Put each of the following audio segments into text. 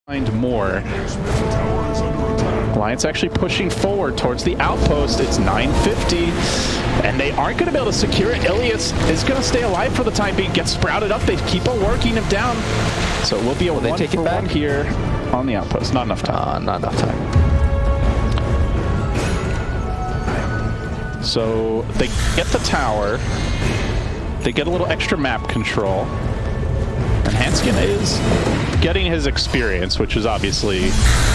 find more. Alliance actually pushing forward towards the outpost. It's 950, and they aren't going to be able to secure it. Ilias is going to stay alive for the time being. Gets sprouted up. They keep on working him down. So it will be a one for one here on the outpost. Not enough time. Not enough time. So they get the tower. They get a little extra map control. And Hanskin is getting his experience, which is obviously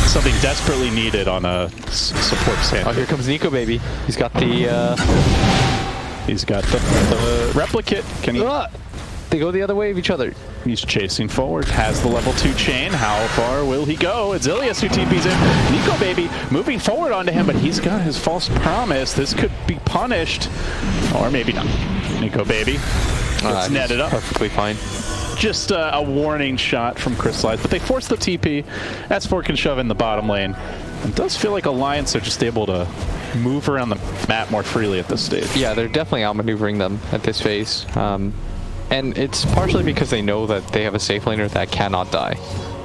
something desperately needed on a support stand. Oh, here comes Nico, baby. He's got the replicate. Can he? They go the other way of each other. He's chasing forward. Has the level 2 chain. How far will he go? It's Ilias who TP's in. Nico, baby, moving forward onto him, but he's got his false promise. This could be punished, or maybe not. Nico, baby, it's netted up. Perfectly fine. Just a warning shot from Crystallize, but they force the TP. S4 can shove in the bottom lane. It does feel like Alliance are just able to move around the map more freely at this stage. Yeah, they're definitely outmaneuvering them at this phase. And it's partially because they know that they have a safe laner that cannot die.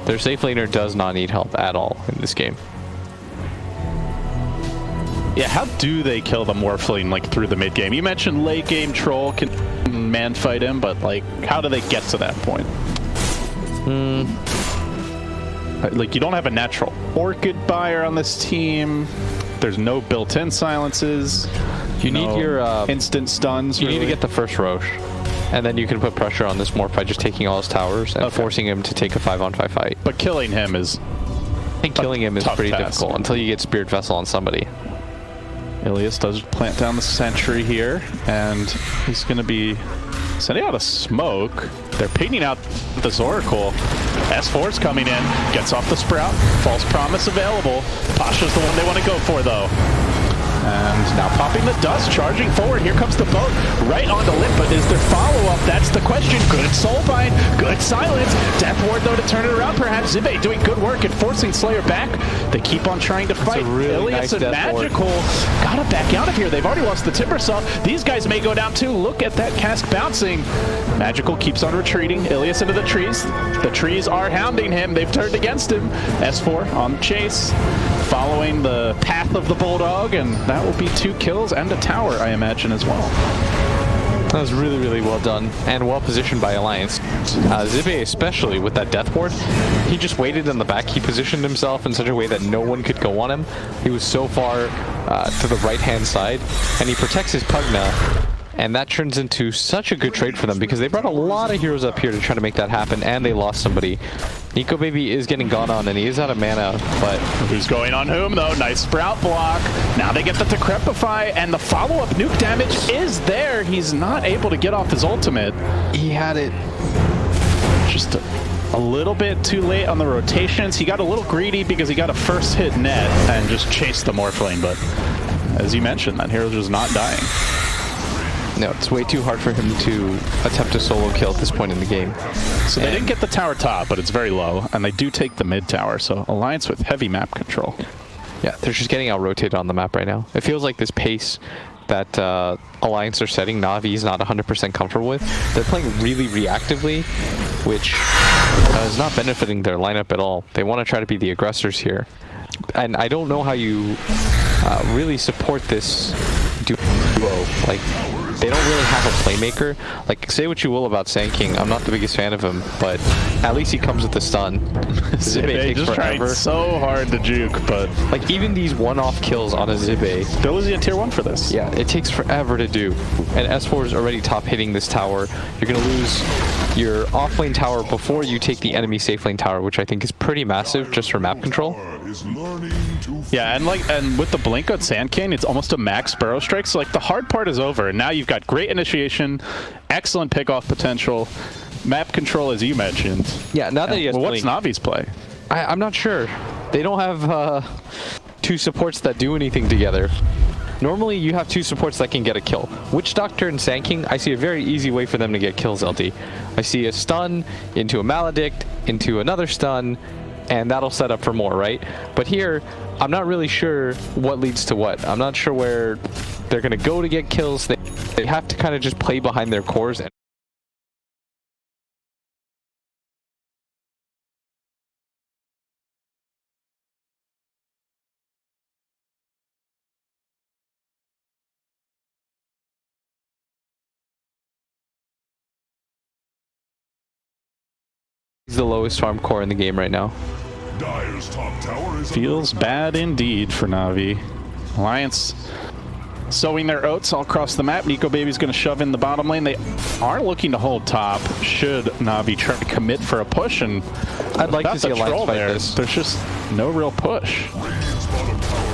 Their safe laner does not need help at all in this game. Yeah, how do they kill the Morphling like through the mid game? You mentioned late game Troll can man fight him, but like how do they get to that point? Like you don't have a natural Orchid buyer on this team. There's no built-in silences. You need your instant stuns. You need to get the first Roche, and then you can put pressure on this Morph by just taking all his towers and forcing him to take a 5-on-5 fight. But killing him is pretty difficult until you get Spirit Vessel on somebody. Ilias does plant down the sentry here, and he's going to be sending out a smoke. They're painting out this Oracle. S4's coming in, gets off the Sprout. False promise available. Pasha's the one they want to go for, though. And now popping the dust, charging forward. Here comes the boat right onto Limp, but is there follow-up? That's the question. Good Soulbind, good silence. Death Ward, though, to turn it around, perhaps. Zibe doing good work at forcing Slayer back. They keep on trying to fight. Really Ilias nice and Magical gotta back out of here. They've already lost the Timbersaw. These guys may go down, too. Look at that cask bouncing. Magical keeps on retreating. Ilias into the trees. The trees are hounding him. They've turned against him. S4 on the chase, following the path of the Bulldog, and that will be 2 kills and a tower, I imagine, as well. That was really, really well done and well positioned by Alliance. Zibe, especially with that Death Ward, he just waited in the back. He positioned himself in such a way that no one could go on him. He was so far to the right-hand side, and he protects his Pugna. And that turns into such a good trade for them because they brought a lot of heroes up here to try to make that happen, and they lost somebody. Nico Baby is getting gone on, and he is out of mana, but... Who's going on whom, though? Nice Sprout block. Now they get the Decrepify, and the follow-up nuke damage is there. He's not able to get off his ultimate. He had it just a little bit too late on the rotations. He got a little greedy because he got a first hit net and just chased the Morphling, but as you mentioned, that hero's just not dying. No, it's way too hard for him to attempt a solo kill at this point in the game. So they didn't get the tower top, but it's very low, and they do take the mid tower, so Alliance with heavy map control. Yeah, they're just getting out-rotated on the map right now. It feels like this pace that Alliance are setting, Navi is not 100% comfortable with. They're playing really reactively, which is not benefiting their lineup at all. They want to try to be the aggressors here. And I don't know how you really support this duo. Like, they don't really have a playmaker. Like, say what you will about Sand King, I'm not the biggest fan of him, but at least he comes with the stun. Zibe takes just forever. Tried so hard to juke, but... Like, even these one-off kills on a Zibe... They're losing a tier 1 for this. Yeah, it takes forever to do. And S4 is already top hitting this tower. You're going to lose your off-lane tower before you take the enemy safe lane tower, which I think is pretty massive just for map control. Yeah, and with the blink on Sand King, it's almost a max Burrow Strike, so like the hard part is over, and now you've got great initiation, excellent pick-off potential, map control as you mentioned. Yeah, now that he has what's Navi's play? I'm not sure. They don't have 2 supports that do anything together. Normally, you have 2 supports that can get a kill. Witch Doctor and Sand King, I see a very easy way for them to get kills, LD. I see a stun into a Maledict, into another stun, and that'll set up for more, right? But here, I'm not really sure what leads to what. I'm not sure where they're going to go to get kills. They have to kind of just play behind their cores and He's the lowest farm core in the game right now. Dire's top tower is Feels bad indeed for Navi. Alliance sowing their oats all across the map. Nico Baby's going to shove in the bottom lane. They are looking to hold top. Should Navi try to commit for a push, and I'd like to see without the Alliance troll fight there, this. there's just no real push.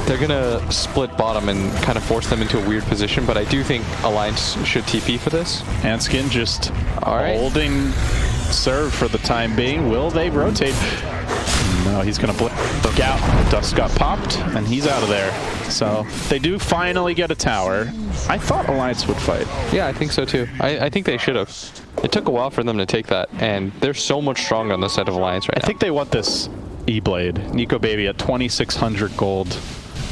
They're gonna split bottom and kind of force them into a weird position, but I do think Alliance should TP for this. Hanskin just All right. holding serve for the time being. Will they rotate? No, he's going to blink out. Dust got popped, and he's out of there. So they do finally get a tower. I thought Alliance would fight. Yeah, I think so too. I think they should have. It took a while for them to take that, and they're so much stronger on the side of Alliance right I think they want this E-Blade. Nico Baby at 2,600 gold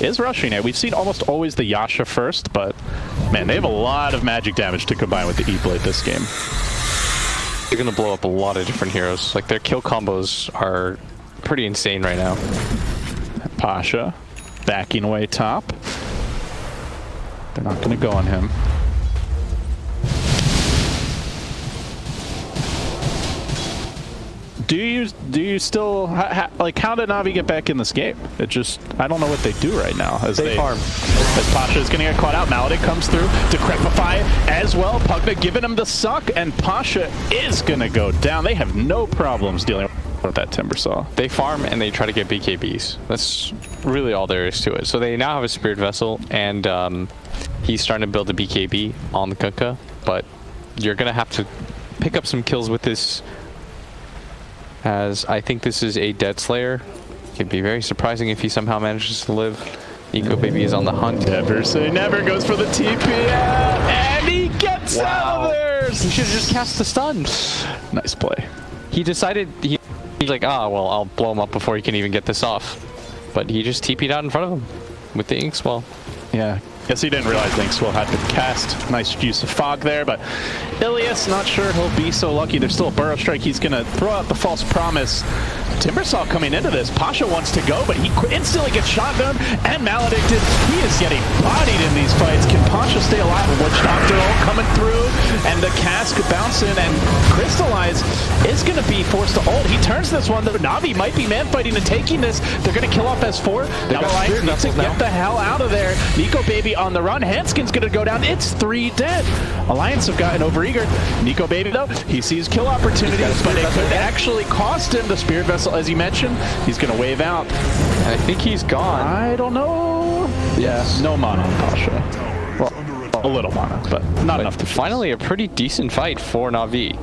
is rushing it. We've seen almost always the Yasha first, but man, they have a lot of magic damage to combine with the E-Blade this game. They're gonna blow up a lot of different heroes. Like, their kill combos are pretty insane right now. Pasha backing away top. They're not going to go on him. Do you still like, how did Navi get back in this game? It just, I don't know what they do right now as They farm. as Pasha is going to get caught out. Maladin comes through to Crepify as well. Pugna giving him the suck, and Pasha is going to go down. They have no problems dealing with that Timber Saw. They farm and they try to get BKBs. That's really all there is to it. So they now have a Spirit Vessel, and he's starting to build a BKB on the Kunkka, but you're gonna have to pick up some kills with this, as I think this is a Dead Slayer. It'd be very surprising if he somehow manages to live. Nico Baby is on the hunt. Never say never, goes for the TP, and he gets out of there. He should have just cast the stun. Nice play. He decided, he's like, ah, well, I'll blow him up before he can even get this off. But he just TP'd out in front of him with the Inkswell. Yeah, guess he didn't realize the Inkswell had been cast. Nice use of fog there, but Ilias, not sure he'll be so lucky. There's still a Burrow Strike. He's going to throw out the False Promise. Timbersaw coming into this. Pasha wants to go, but he instantly gets shot down and maledicted. He is getting bodied in these fights. Can Pasha stay alive? Witch Doctor all coming through, and the cask bouncing, and Crystallize is going to be forced to ult. He turns this one. The Navi might be man fighting and taking this. They're going to kill off S4. Now Alliance needs to get the hell out of there. Nico Baby on the run. Hanskin's going to go down. It's 3 dead. Alliance have gotten overeager. Nico Baby, though, he sees kill opportunities, but it could actually cost him the Spirit Vessel, as he mentioned. He's going to wave out. I think he's gone. I don't know. Yeah, no mana on Pasha. Well, a little mana, but not enough to Finally, a pretty decent fight for Navi.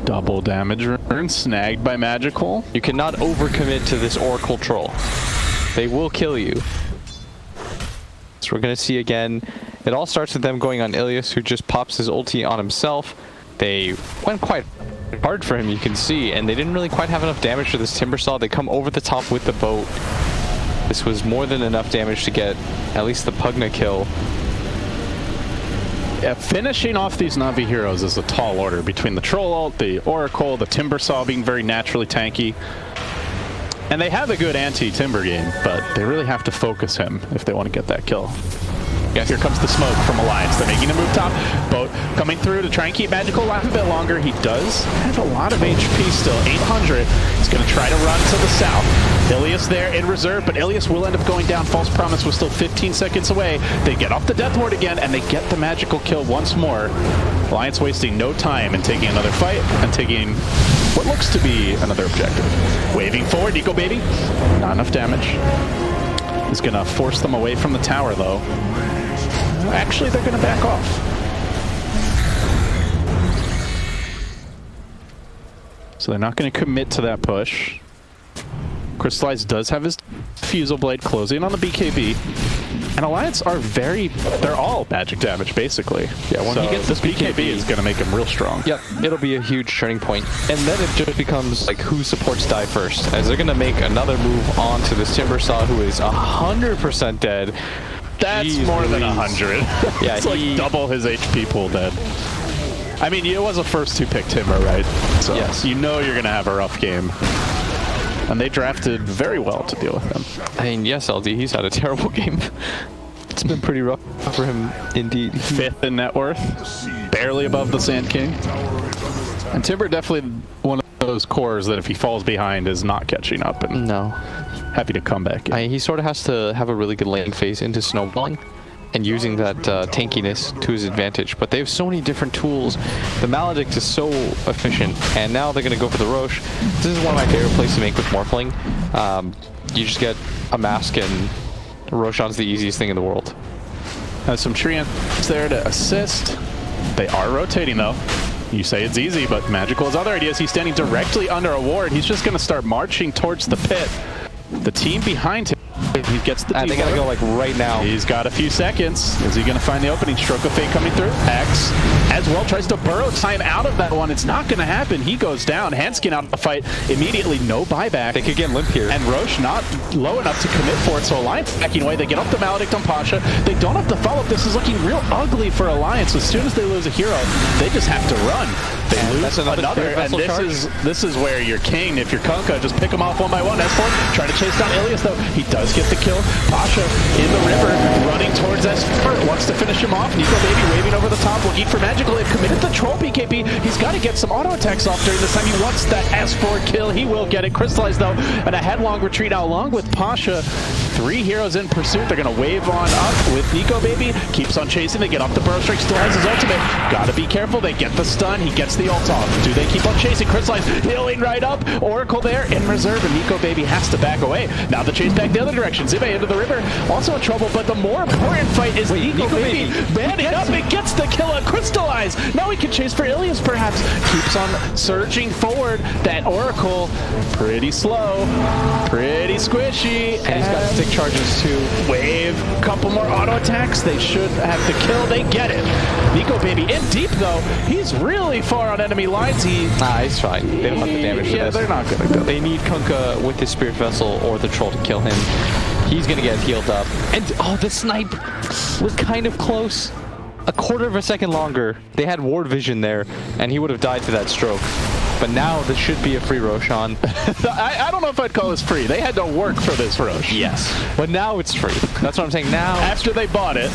double damage rune snagged by Magical. You cannot overcommit to this Oracle Troll. They will kill you. So we're going to see again. It all starts with them going on Ilias, who just pops his ulti on himself. They went quite hard for him, you can see, and they didn't really quite have enough damage for this Timbersaw. They come over the top with the boat. This was more than enough damage to get at least the Pugna kill. Yeah, finishing off these Navi heroes is a tall order between the Troll ult, the Oracle, the Timbersaw being very naturally tanky. And they have a good anti-Timber game, but they really have to focus him if they want to get that kill. Yes, here comes the smoke from Alliance. They're making a move top. Boat coming through to try and keep Magical alive a bit longer. He does have a lot of HP still, 800. He's going to try to run to the south. Ilias there in reserve, but Ilias will end up going down. False Promise was still 15 seconds away. They get off the Death Ward again, and they get the Magical kill once more. Alliance wasting no time in taking another fight and taking what looks to be another objective. Waving forward, Nico Baby. Not enough damage. He's going to force them away from the tower, though. Actually, they're going to back off. So they're not going to commit to that push. Crystallize does have his Fusel Blade closing on the BKB. And Alliance are they're all magic damage, basically. Yeah, when he gets this BKB is going to make him real strong. Yep, it'll be a huge turning point. And then it just becomes like, who supports die first? As they're going to make another move onto this Timbersaw, who is 100% dead. That's Jeez more than Louise. 100. Yeah, it's like double his HP pool dead. I mean, it was the first who picked Timber, right? So yes. You know you're going to have a rough game. And they drafted very well to deal with him. I mean, yes, LD, he's had a terrible game. It's been pretty rough for him, indeed. 5th in net worth, barely above the Sand King. And Timber definitely one of those cores that if he falls behind is not catching up and No. happy to come back in. He sort of has to have a really good lane phase into snowballing and using that tankiness to his advantage. But they have so many different tools. The Maledict is so efficient, and now they're going to go for the Roche. This is one of my favorite plays to make with Morphling. You just get a mask, and Roshan's the easiest thing in the world. Has some treants there to assist. They are rotating though. You say it's easy, but Magical has other ideas. He's standing directly under a ward. He's just going to start marching towards the pit. The team behind him. He gets the And they gotta go like right now. He's got a few seconds. Is he going to find the opening? Stroke of Fate coming through. X as well tries to burrow time out of that one. It's not going to happen. He goes down. Handskin out of the fight immediately. No buyback. They could get limp here. And Roche not low enough to commit for it. So Alliance backing away. They get up the Maledict on Pasha. They don't have to follow up. This is looking real ugly for Alliance. As soon as they lose a hero, they just have to run. They lose another. And this is where you're king. If you're Kunkka, just pick them off one by one. S4 trying to chase down Ilias though. He does get the kill. Pasha in the river, running towards S4, wants to finish him off. Nico Baby waving over the top, looking for Magical. They've committed the troll PKP. He's got to get some auto attacks off during this time. He wants that S4 kill. He will get it. Crystallized though, and a headlong retreat now along with Pasha. 3 heroes in pursuit. They're going to wave on up with Nico Baby. Keeps on chasing. They get off the burrow strike. Still has his ultimate. Got to be careful. They get the stun. He gets the ult off. Do they keep on chasing? Crystallized healing right up. Oracle there in reserve, and Nico Baby has to back away. Now the chase back the other direction. Zibe into the river. Also in trouble, but the more important fight is Nico Baby banding up and gets the kill on Crystallize. Now he can chase for Ilias perhaps. Keeps on surging forward. That Oracle, pretty slow, pretty squishy. And he's got stick charges too. Wave, couple more auto attacks. They should have the kill. They get it. Nico Baby in deep though. He's really far on enemy lines. He's fine. They don't have the damage for this. They're not gonna go. They need Kunkka with his Spirit Vessel or the Troll to kill him. He's gonna get healed up. And oh, the snipe was kind of close. A quarter of a second longer. They had ward vision there, and he would have died to that stroke. But now this should be a free Roshan. I don't know if I'd call this free. They had to work for this Rosh. Yes. But now it's free. That's what I'm saying. Now, after they bought it,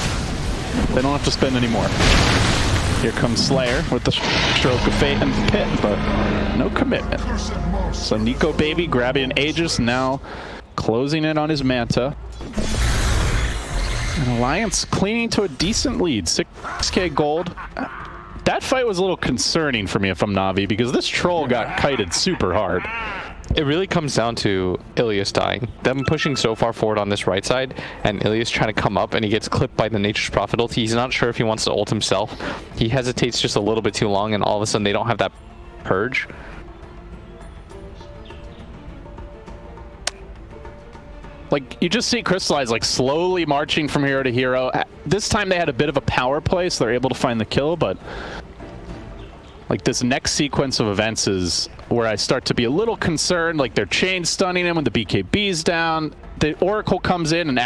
they don't have to spend any more. Here comes Slayer with the stroke of fate and pit, but no commitment. So Nico Baby grabbing an Aegis, now closing in on his Manta. And Alliance clinging to a decent lead, 6k gold. That fight was a little concerning for me if I'm Navi, because this troll got kited super hard. it really comes down to Ilias dying. Them pushing so far forward on this right side, and Ilias trying to come up, and he gets clipped by the Nature's Prophet ulti. He's not sure if he wants to ult himself. He hesitates just a little bit too long, and all of a sudden they don't have that purge. Like, you just see Crystallize, like, slowly marching from hero to hero. This time they had a bit of a power play, so they're able to find the kill, but like, this next sequence of events is where I start to be a little concerned. Like, they're chain stunning him when the BKB's down. The Oracle comes in and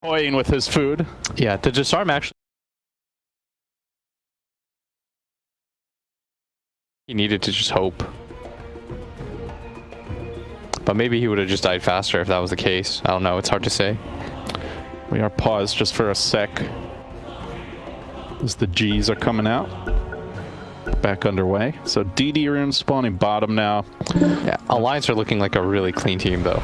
toying with his food. Yeah, to disarm actually. He needed to just hope. But maybe he would have just died faster if that was the case. I don't know, it's hard to say. We are paused just for a sec as the G's are coming out. Back underway. So DD room spawning bottom now. Yeah, Alliance are looking like a really clean team though.